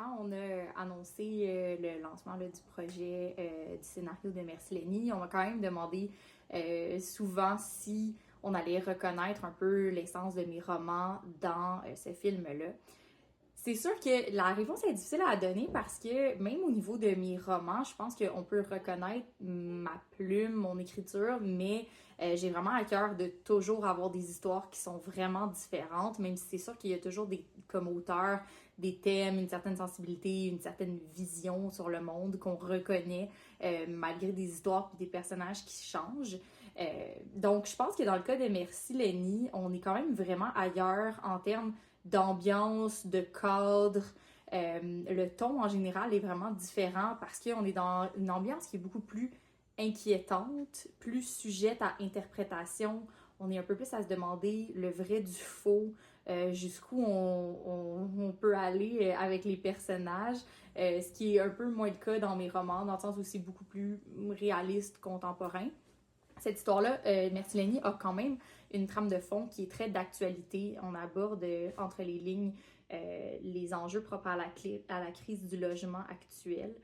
quand on a annoncé le lancement là, du projet du scénario de Merci Lenny, on m'a quand même demandé souvent si on allait reconnaître un peu l'essence de mes romans dans ce film-là. C'est sûr que la réponse est difficile à donner parce que même au niveau de mes romans, je pense qu'on peut reconnaître ma plume, mon écriture, mais j'ai vraiment à cœur de toujours avoir des histoires qui sont vraiment différentes, même si c'est sûr qu'il y a toujours des, comme auteur, des thèmes, une certaine sensibilité, une certaine vision sur le monde qu'on reconnaît malgré des histoires et des personnages qui changent. Donc je pense que dans le cas de Merci Lenny, on est quand même vraiment ailleurs en termes d'ambiance, de cadre. Le ton en général est vraiment différent parce qu'on est dans une ambiance qui est beaucoup plus inquiétante, plus sujette à interprétation. On est un peu plus à se demander le vrai du faux, jusqu'où on peut aller avec les personnages, ce qui est un peu moins le cas dans mes romans, dans le sens où c'est beaucoup plus réaliste, contemporain. Cette histoire-là, Merci Lenny a quand même une trame de fond qui est très d'actualité. On aborde entre les lignes les enjeux propres à la crise du logement actuel.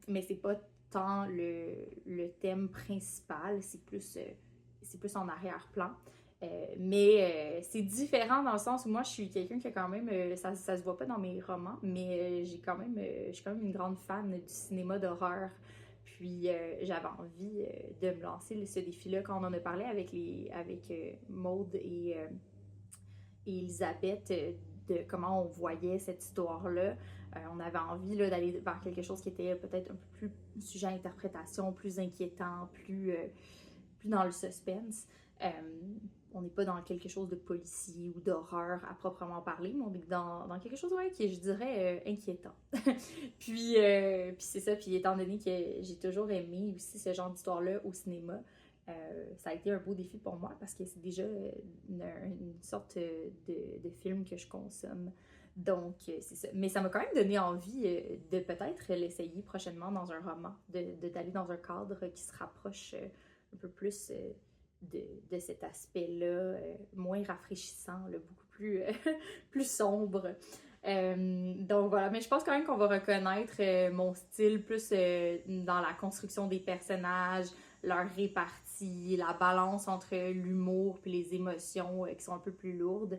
Mais c'est pas tant le thème principal, c'est plus en arrière-plan. Mais c'est différent dans le sens où moi je suis quelqu'un qui a quand même, ça se voit pas dans mes romans, mais je suis quand même une grande fan du cinéma d'horreur. Puis j'avais envie de me lancer ce défi-là quand on en a parlé avec Maude et Elisabeth de comment on voyait cette histoire-là. On avait envie là, d'aller vers quelque chose qui était peut-être un peu plus sujet à interprétation, plus inquiétant, plus dans le suspense. Euh, on n'est pas dans quelque chose de policier ou d'horreur à proprement parler, mais on est dans quelque chose ouais, qui est, je dirais, inquiétant. Puis c'est ça, puis étant donné que j'ai toujours aimé aussi ce genre d'histoire-là au cinéma, ça a été un beau défi pour moi parce que c'est déjà une sorte de film que je consomme. Donc, c'est ça. Mais ça m'a quand même donné envie de peut-être l'essayer prochainement dans un roman, d'aller dans un cadre qui se rapproche un peu plus de cet aspect-là, moins rafraîchissant, là, beaucoup plus, plus sombre. Donc voilà, mais je pense quand même qu'on va reconnaître mon style plus dans la construction des personnages, leur répartie, la balance entre l'humour et les émotions qui sont un peu plus lourdes.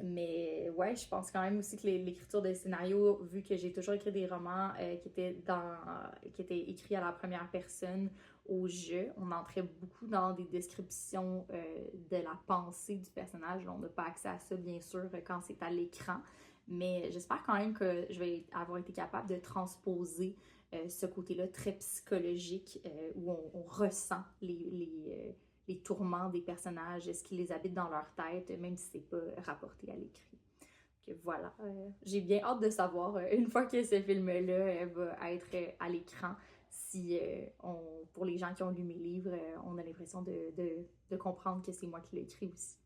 Mais ouais, je pense quand même aussi que l'écriture de scénario, vu que j'ai toujours écrit des romans qui étaient écrits à la première personne au jeu, on entrait beaucoup dans des descriptions de la pensée du personnage. On n'a pas accès à ça, bien sûr, quand c'est à l'écran. Mais j'espère quand même que je vais avoir été capable de transposer ce côté-là très psychologique où on ressent les tourments des personnages, ce qui les habite dans leur tête, même si c'est pas rapporté à l'écrit. Donc voilà, j'ai bien hâte de savoir, une fois que ce film-là va être à l'écran, si pour les gens qui ont lu mes livres, on a l'impression de comprendre que c'est moi qui l'ai écrit aussi.